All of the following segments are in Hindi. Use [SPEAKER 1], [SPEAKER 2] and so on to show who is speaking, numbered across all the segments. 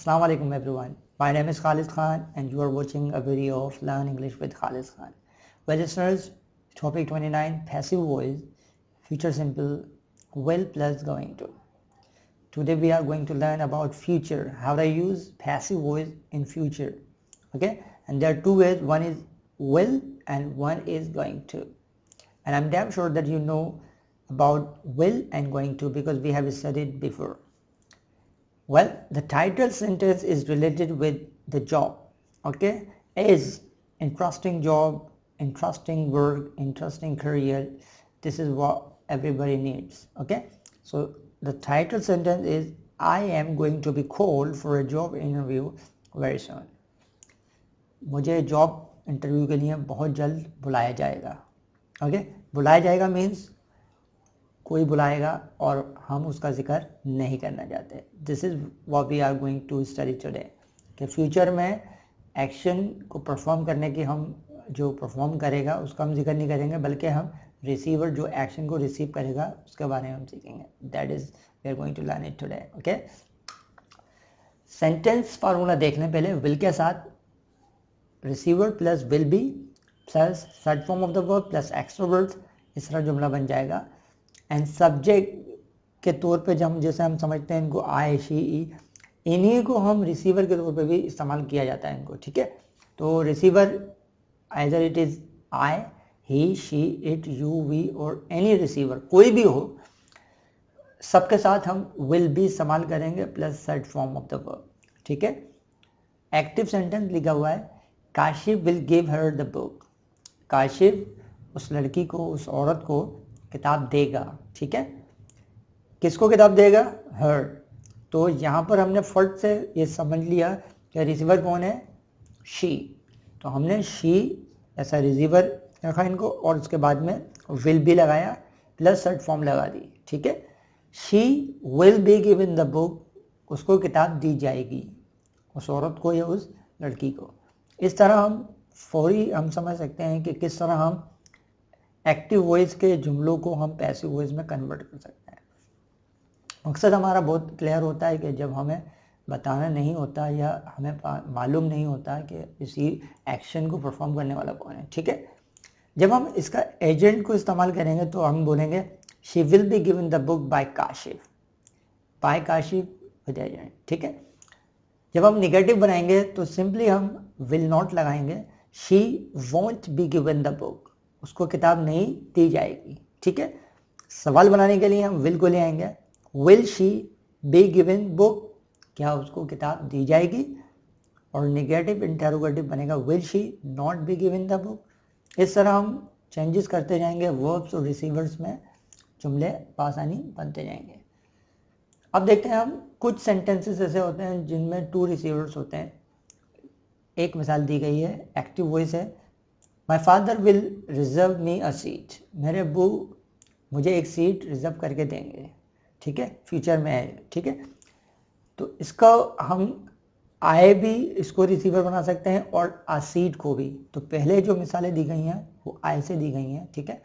[SPEAKER 1] Assalamu alaikum everyone. My name is Khalid Khan and you are watching a video of Learn English with Khalid Khan. Well listeners, topic 29, passive voice, future simple, will plus going to. Today we are going to learn about future, how to use passive voice in future. Okay, and there are two ways, one is will and one is going to. And I'm damn sure that you know about will and going to because we have studied before. Well, the title sentence is related with the job. Okay, is interesting job, interesting work, interesting career. This is what everybody needs. Okay, so the title sentence is I am going to be called for a job interview very soon. मुझे जॉब इंटरव्यू के लिए बहुत जल्द बुलाया जाएगा. ओके, बुलाया जाएगा मीन्स कोई बुलाएगा और हम उसका जिक्र नहीं करना चाहते. This is what we are going to study today कि फ्यूचर में एक्शन को परफॉर्म करने की हम जो परफॉर्म करेगा उसका हम जिक्र नहीं करेंगे, बल्कि हम रिसीवर जो एक्शन को रिसीव करेगा उसके बारे में हम सीखेंगे. That is we are going to learn it today. Okay, sentence formula देख लें पहले. विल के साथ receiver plus will be plus third form of the verb plus extra verbs, इस तरह जुमला बन जाएगा. एंड सब्जेक्ट के तौर पे जब जैसे हम समझते हैं इनको आई शी ई, इन्हीं को हम रिसीवर के तौर पे भी इस्तेमाल किया जाता है इनको. ठीक है, तो receiver either it is I, he, she, it, you, we और एनी रिसीवर कोई भी हो, सबके साथ हम विल बी इस्तेमाल करेंगे plus third form of the verb. ठीक है, एक्टिव सेंटेंस लिखा हुआ है Kashif will give her the book. Kashif उस लड़की को, उस औरत को किताब देगा. ठीक है, किसको किताब देगा? हर. तो यहाँ पर हमने फट से ये समझ लिया कि रिसीवर कौन है? शी. तो हमने शी ऐसा रिसीवर रखा इनको और उसके बाद में विल बी लगाया प्लस थर्ड फॉर्म लगा दी. ठीक है, she will be given the book, उसको किताब दी जाएगी, उस औरत को या उस लड़की को. इस तरह हम फौरी हम समझ सकते हैं कि किस तरह हम एक्टिव वॉइस के जुमलों को हम पैसिव वॉइस में कन्वर्ट कर सकते हैं. मकसद हमारा बहुत क्लियर होता है कि जब हमें बताना नहीं होता या हमें मालूम नहीं होता कि इसी एक्शन को परफॉर्म करने वाला कौन है. ठीक है, जब हम इसका एजेंट को इस्तेमाल करेंगे तो हम बोलेंगे she will be given the book by Kashif. By Kashif with agent. ठीक है, जब हम निगेटिव बनाएंगे तो सिंपली हम विल नॉट लगाएंगे. She won't be given the book, उसको किताब नहीं दी जाएगी. ठीक है, सवाल बनाने के लिए हम विल को ले आएंगे. Will she be given book, क्या उसको किताब दी जाएगी? और निगेटिव इंटेरोगेटिव बनेगा will she not be given the book. इस तरह हम चेंजेस करते जाएंगे वर्ब्स और रिसीवर्स में, जुमले आसानी बनते जाएंगे. अब देखते हैं हम कुछ सेंटेंसेस ऐसे होते हैं जिनमें टू रिसीवर्स होते हैं. एक मिसाल दी गई है, एक्टिव वॉइस है my father will reserve me a seat. मेरे अब्बू मुझे एक सीट रिजर्व करके देंगे. ठीक है, फ्यूचर में है. ठीक है, तो इसका हम आए भी इसको रिसीवर बना सकते हैं और आ सीट को भी. तो पहले जो मिसालें दी गई हैं वो आए से दी गई हैं. ठीक है,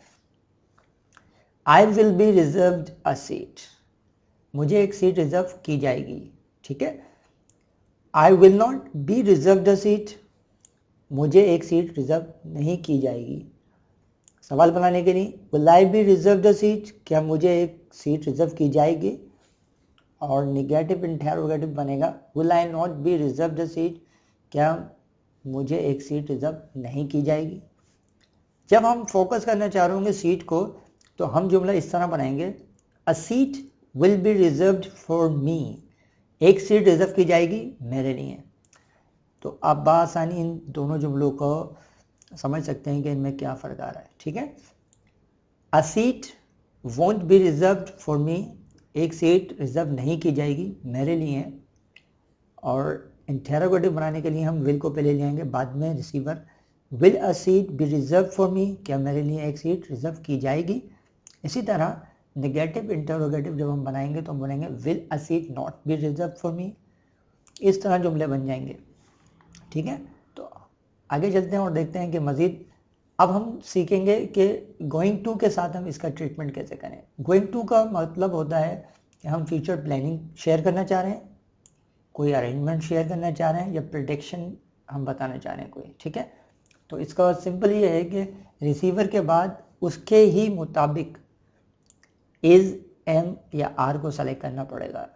[SPEAKER 1] I will be reserved a seat, मुझे एक सीट रिजर्व की जाएगी. ठीक है, I will not be reserved a seat, मुझे एक सीट रिजर्व नहीं की जाएगी. सवाल बनाने के लिए will I be reserved a seat, क्या मुझे एक सीट रिजर्व की जाएगी? और निगेटिव इंटेरोगेटिव बनेगा will I not be reserved a seat, क्या मुझे एक सीट रिजर्व नहीं की जाएगी. जब हम फोकस करना चाह रहे होंगे सीट को तो हम जुमला इस तरह बनाएंगे अ seat will be reserved for me, एक सीट रिजर्व की जाएगी मेरे लिए. तो आप बासानी इन दोनों जुमलों को समझ सकते हैं कि इनमें क्या फ़र्क आ रहा है. ठीक है, अ seat won't be reserved for me, एक सीट रिजर्व नहीं की जाएगी मेरे लिए. और इंटेरोगेटिव बनाने के लिए हम विल को पहले ले आएंगे, बाद में receiver. Will a seat be reserve for me, क्या मेरे लिए एक सीट रिजर्व की जाएगी. इसी तरह नेगेटिव इंटेरोगेटिव जब हम बनाएंगे तो हम बोलेंगे will a seat not be reserve for मी. इस तरह जुमले बन जाएंगे. ठीक है, तो आगे चलते हैं और देखते हैं कि मज़ीद अब हम सीखेंगे कि गोइंग टू के साथ हम इसका ट्रीटमेंट कैसे करें. गोइंग टू का मतलब होता है कि हम फ्यूचर प्लानिंग शेयर करना चाह रहे हैं कोई अरेंजमेंट शेयर करना चाह रहे हैं या प्रिडिक्शन हम बताना चाह रहे हैं कोई, ठीक है। तो इसका सिंपल ये है कि रिसीवर के बाद उसके ही मुताबिक इज़, एम या आर को सेलेक्ट करना पड़ेगा।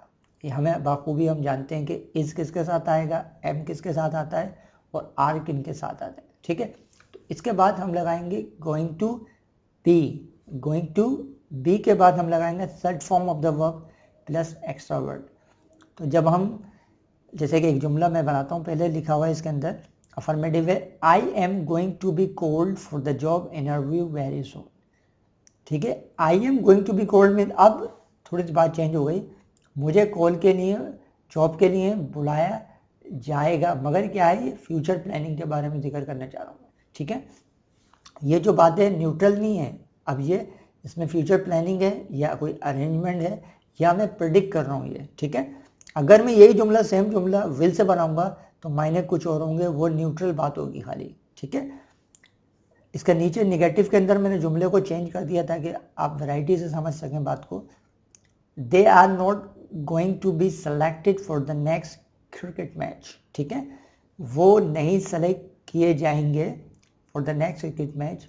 [SPEAKER 1] ये हमें बाखूबी हम जानते हैं कि इज़ किसके साथ आएगा, एम किसके साथ आता है और आर किन के साथ आता है, ठीक है। तो इसके बाद हम लगाएंगे going to be. Going to be के बाद हम लगाएंगे third form of the verb plus extra word. तो जब हम जैसे कि एक जुमला मैं बनाता हूँ, पहले लिखा हुआ है इसके अंदर अफर्मेटिव है, I am going to be called for the job interview very soon, ठीक है। I am going to be called में अब थोड़ी सी बात चेंज हो गई, मुझे कॉल के लिए, जॉब के लिए बुलाया जाएगा, मगर क्या है ये फ्यूचर प्लानिंग के बारे में जिक्र करना चाह रहा हूँ, ठीक है। ये जो बातें न्यूट्रल नहीं है, अब ये इसमें फ्यूचर प्लानिंग है या कोई अरेंजमेंट है या मैं प्रिडिक्ट कर रहा हूँ ये, ठीक है। अगर मैं यही जुमला सेम जुमला विल से बनाऊंगा तो मायने कुछ और होंगे, वो न्यूट्रल बात होगी खाली, ठीक है। इसका नीचे निगेटिव के अंदर मैंने जुमले को चेंज कर दिया ताकि आप वैरायटी से समझ सकें बात को। They are not going to be selected for the next cricket match, ठीक है। वो नहीं सेलेक्ट किए जाएंगे for the next cricket match,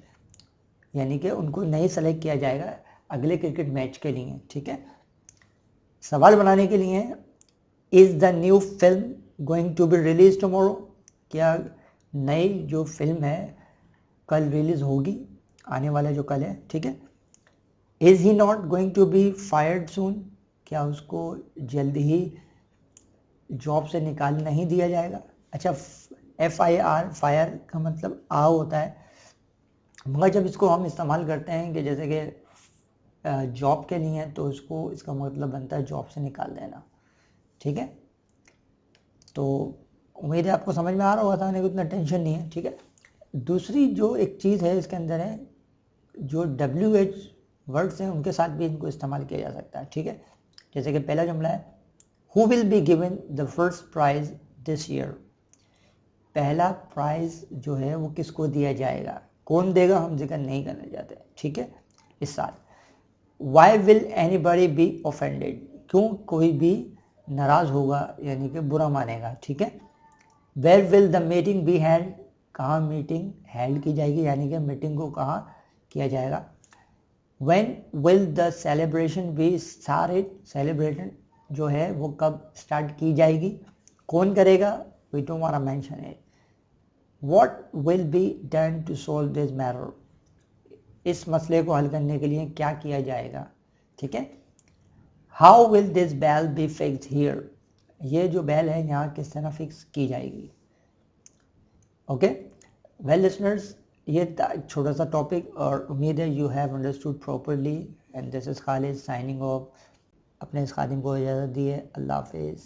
[SPEAKER 1] यानी कि उनको नहीं सेलेक्ट किया जाएगा अगले क्रिकेट मैच के लिए, ठीक है। सवाल बनाने के लिए, is the new film going to be release tomorrow, क्या नई जो फिल्म है कल रिलीज होगी, आने वाला जो कल है, ठीक है। Is he not going to be fired soon, क्या उसको जल्दी ही जॉब से निकाल नहीं दिया जाएगा। अच्छा, FIR फायर का मतलब आ होता है, मगर जब इसको हम इस्तेमाल करते हैं कि जैसे कि जॉब के लिए तो उसको इसका मतलब बनता है जॉब से निकाल देना, ठीक है। तो उम्मीद है आपको समझ में आ रहा होगा था, इतना टेंशन नहीं है, ठीक है। दूसरी जो एक चीज़ है इसके अंदर है, जो WH वर्ड्स हैं उनके साथ भी इनको इस्तेमाल किया जा सकता है, ठीक है। जैसे कि पहला जुमला है, who will be given the first prize this year, पहला प्राइज जो है वो किसको दिया जाएगा, कौन देगा हम जिक्र नहीं करना चाहते, ठीक है, इस साथ। Why will anybody be offended, क्यों कोई भी नाराज होगा यानी कि बुरा मानेगा, ठीक है। Where will the meeting be held, कहाँ मीटिंग हेल्ड की जाएगी यानी कि मीटिंग को कहाँ किया जाएगा। When will the celebration be started, celebration जो है वो कब स्टार्ट की जाएगी, कौन करेगा, वी तुम्हारा मेंशन है। What will be done to solve this matter, इस मसले को हल करने के लिए क्या किया जाएगा, ठीक है। How will this bell be fixed here, ये जो बेल है यहाँ किस तरह फिक्स की जाएगी, ओके। वेल लिसनर्स, ये था एक छोटा सा टॉपिक और उम्मीद है you have understood properly, and this is Khalid signing off. अपने इस खादिम को इजाज़त दी है, अल्लाह हाफिज़।